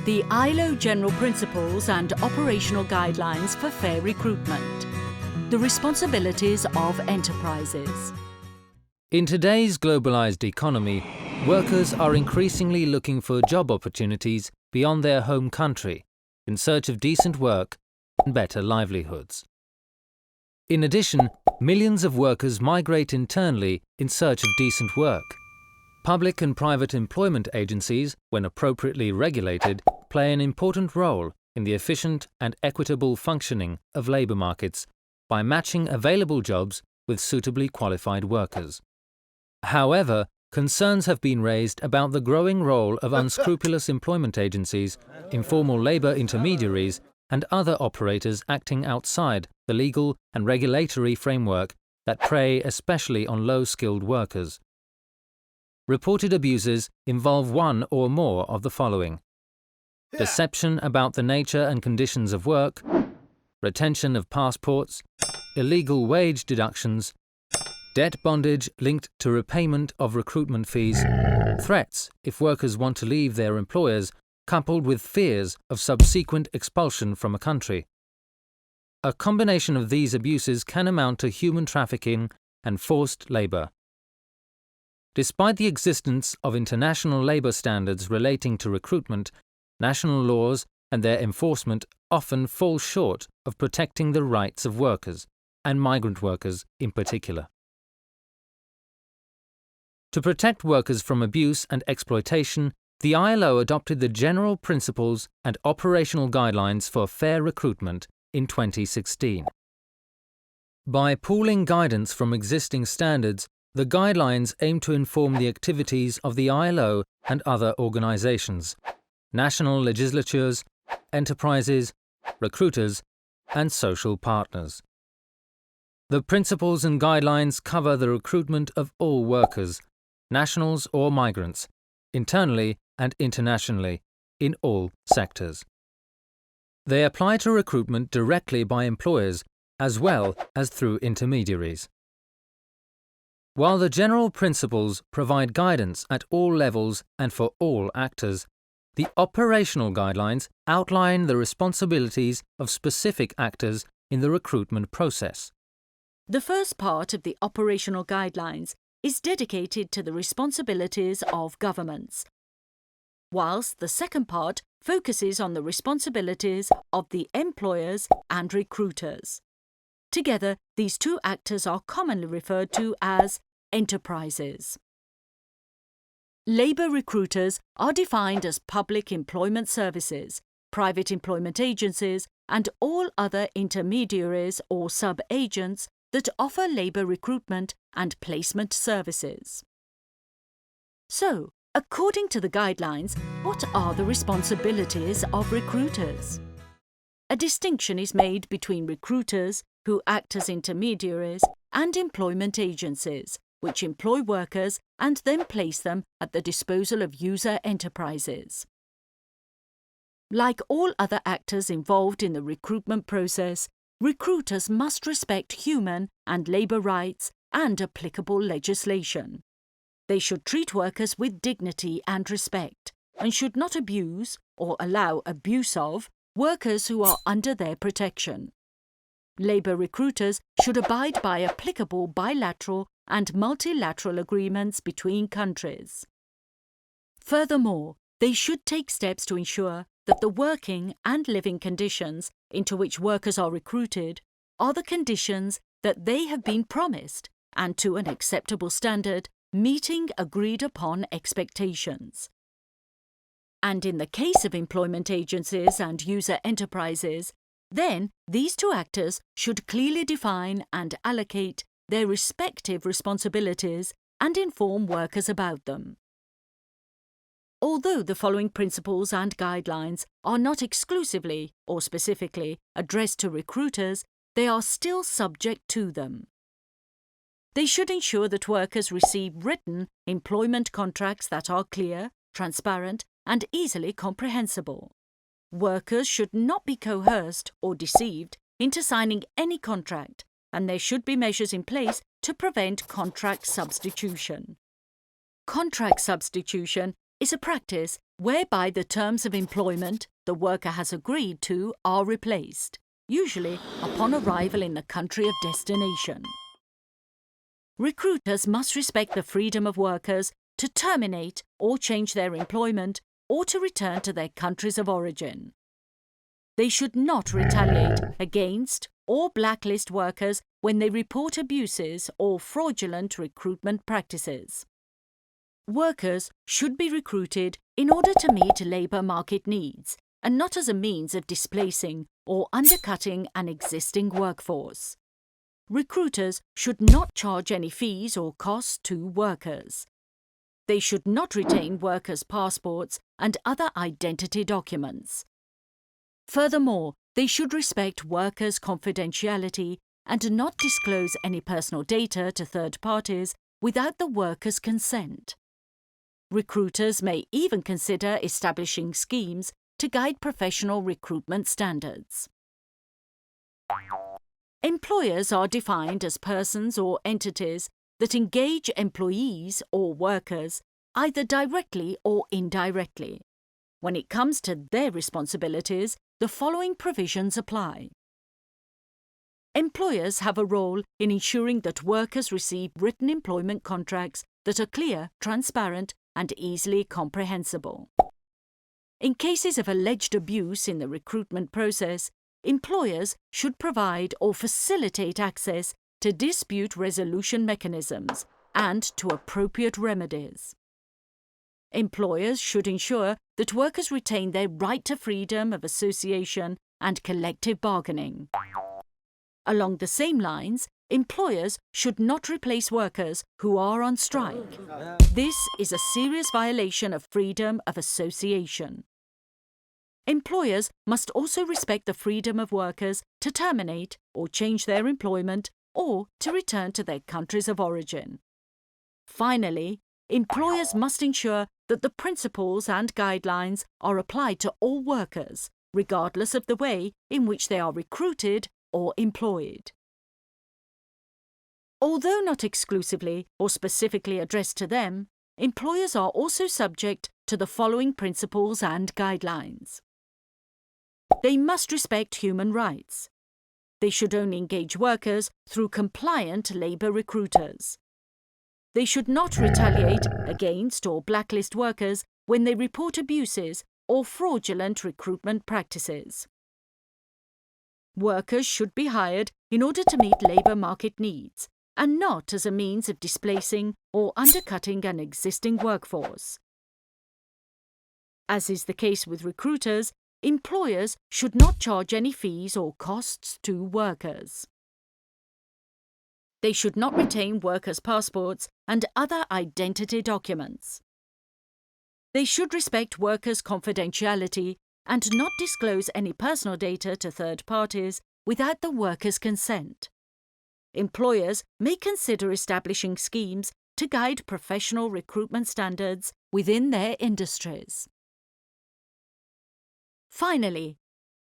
the ILO General Principles and Operational Guidelines for Fair Recruitment. The responsibilities of enterprises. In today's globalized economy, workers are increasingly looking for job opportunities beyond their home country in search of decent work and better livelihoods. In addition, millions of workers migrate internally in search of decent work. Public and private employment agencies, when appropriately regulated, play an important role in the efficient and equitable functioning of labour markets by matching available jobs with suitably qualified workers. However, concerns have been raised about the growing role of unscrupulous employment agencies, informal labour intermediaries, and other operators acting outside the legal and regulatory framework that prey especially on low-skilled workers. Reported abuses involve one or more of the following: deception about the nature and conditions of work, retention of passports, illegal wage deductions, debt bondage linked to repayment of recruitment fees, threats if workers want to leave their employers, coupled with fears of subsequent expulsion from a country. A combination of these abuses can amount to human trafficking and forced labour. Despite the existence of international labour standards relating to recruitment, national laws and their enforcement often fall short of protecting the rights of workers, and migrant workers in particular. To protect workers from abuse and exploitation, the ILO adopted the General Principles and Operational Guidelines for Fair Recruitment in 2016. By pooling guidance from existing standards, the guidelines aim to inform the activities of the ILO and other organizations, national legislatures, enterprises, recruiters, and social partners. The principles and guidelines cover the recruitment of all workers, nationals or migrants, internally and internationally, in all sectors. They apply to recruitment directly by employers as well as through intermediaries. While the general principles provide guidance at all levels and for all actors, the operational guidelines outline the responsibilities of specific actors in the recruitment process. The first part of the operational guidelines is dedicated to the responsibilities of governments, whilst the second part focuses on the responsibilities of the employers and recruiters. Together, these two actors are commonly referred to as enterprises. Labour recruiters are defined as public employment services, private employment agencies, and all other intermediaries or sub-agents that offer labour recruitment and placement services. So, according to the guidelines, what are the responsibilities of recruiters? A distinction is made between recruiters, who act as intermediaries, and employment agencies, which employ workers and then place them at the disposal of user enterprises. Like all other actors involved in the recruitment process, recruiters must respect human and labour rights and applicable legislation. They should treat workers with dignity and respect, and should not abuse or allow abuse of workers who are under their protection. Labour recruiters should abide by applicable bilateral and multilateral agreements between countries. Furthermore, they should take steps to ensure that the working and living conditions into which workers are recruited are the conditions that they have been promised and to an acceptable standard, meeting agreed upon expectations. And in the case of employment agencies and user enterprises, then these two actors should clearly define and allocate their respective responsibilities and inform workers about them. Although the following principles and guidelines are not exclusively or specifically addressed to recruiters, they are still subject to them. They should ensure that workers receive written employment contracts that are clear, transparent, and easily comprehensible. Workers should not be coerced or deceived into signing any contract, and there should be measures in place to prevent contract substitution. Contract substitution is a practice whereby the terms of employment the worker has agreed to are replaced, usually upon arrival in the country of destination. Recruiters must respect the freedom of workers to terminate or change their employment or to return to their countries of origin. They should not retaliate against or blacklist workers when they report abuses or fraudulent recruitment practices. Workers should be recruited in order to meet labour market needs and not as a means of displacing or undercutting an existing workforce. Recruiters should not charge any fees or costs to workers. They should not retain workers' passports and other identity documents. Furthermore, they should respect workers' confidentiality and not disclose any personal data to third parties without the workers' consent. Recruiters may even consider establishing schemes to guide professional recruitment standards. Employers are defined as persons or entities that engage employees or workers either directly or indirectly. When it comes to their responsibilities, the following provisions apply. Employers have a role in ensuring that workers receive written employment contracts that are clear, transparent, and easily comprehensible. In cases of alleged abuse in the recruitment process, employers should provide or facilitate access to dispute resolution mechanisms and to appropriate remedies. Employers should ensure that workers retain their right to freedom of association and collective bargaining. Along the same lines, employers should not replace workers who are on strike. This is a serious violation of freedom of association. Employers must also respect the freedom of workers to terminate or change their employment or to return to their countries of origin. Finally, employers must ensure that the principles and guidelines are applied to all workers, regardless of the way in which they are recruited or employed. Although not exclusively or specifically addressed to them, employers are also subject to the following principles and guidelines. They must respect human rights. They should only engage workers through compliant labour recruiters. They should not retaliate against or blacklist workers when they report abuses or fraudulent recruitment practices. Workers should be hired in order to meet labour market needs and not as a means of displacing or undercutting an existing workforce. As is the case with recruiters, employers should not charge any fees or costs to workers. They should not retain workers' passports and other identity documents. They should respect workers' confidentiality and not disclose any personal data to third parties without the workers' consent. Employers may consider establishing schemes to guide professional recruitment standards within their industries. Finally,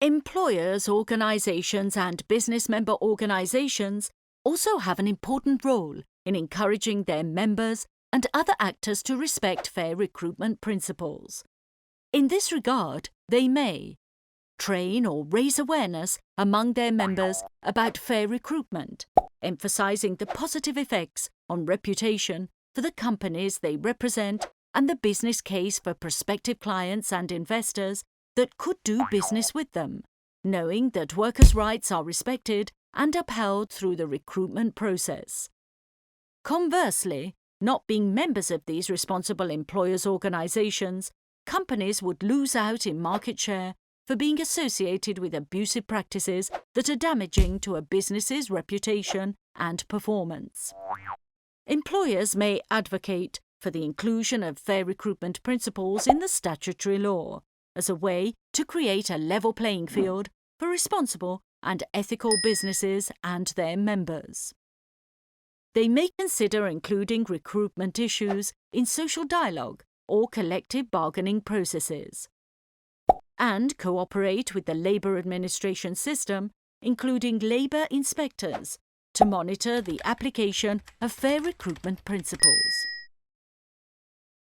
employers, organisations and business member organisations also have an important role in encouraging their members and other actors to respect fair recruitment principles. In this regard, they may train or raise awareness among their members about fair recruitment, emphasising the positive effects on reputation for the companies they represent and the business case for prospective clients and investors that could do business with them, knowing that workers' rights are respected and upheld through the recruitment process. Conversely, not being members of these responsible employers' organisations, companies would lose out in market share for being associated with abusive practices that are damaging to a business's reputation and performance. Employers may advocate for the inclusion of fair recruitment principles in the statutory law as a way to create a level playing field for responsible and ethical businesses and their members. They may consider including recruitment issues in social dialogue or collective bargaining processes, and cooperate with the Labour Administration system, including labour inspectors, to monitor the application of fair recruitment principles.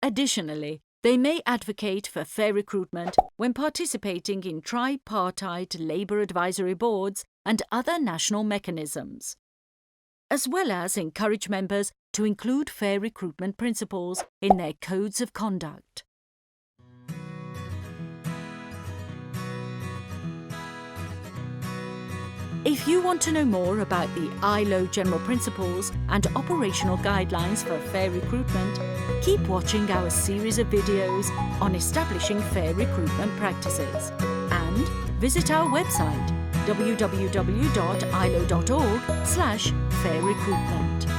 Additionally, They may advocate for fair recruitment when participating in tripartite labour advisory boards and other national mechanisms, as well as encourage members to include fair recruitment principles in their codes of conduct. If you want to know more about the ILO General Principles and operational guidelines for fair recruitment, keep watching our series of videos on establishing fair recruitment practices and visit our website www.ilo.org/fairrecruitment.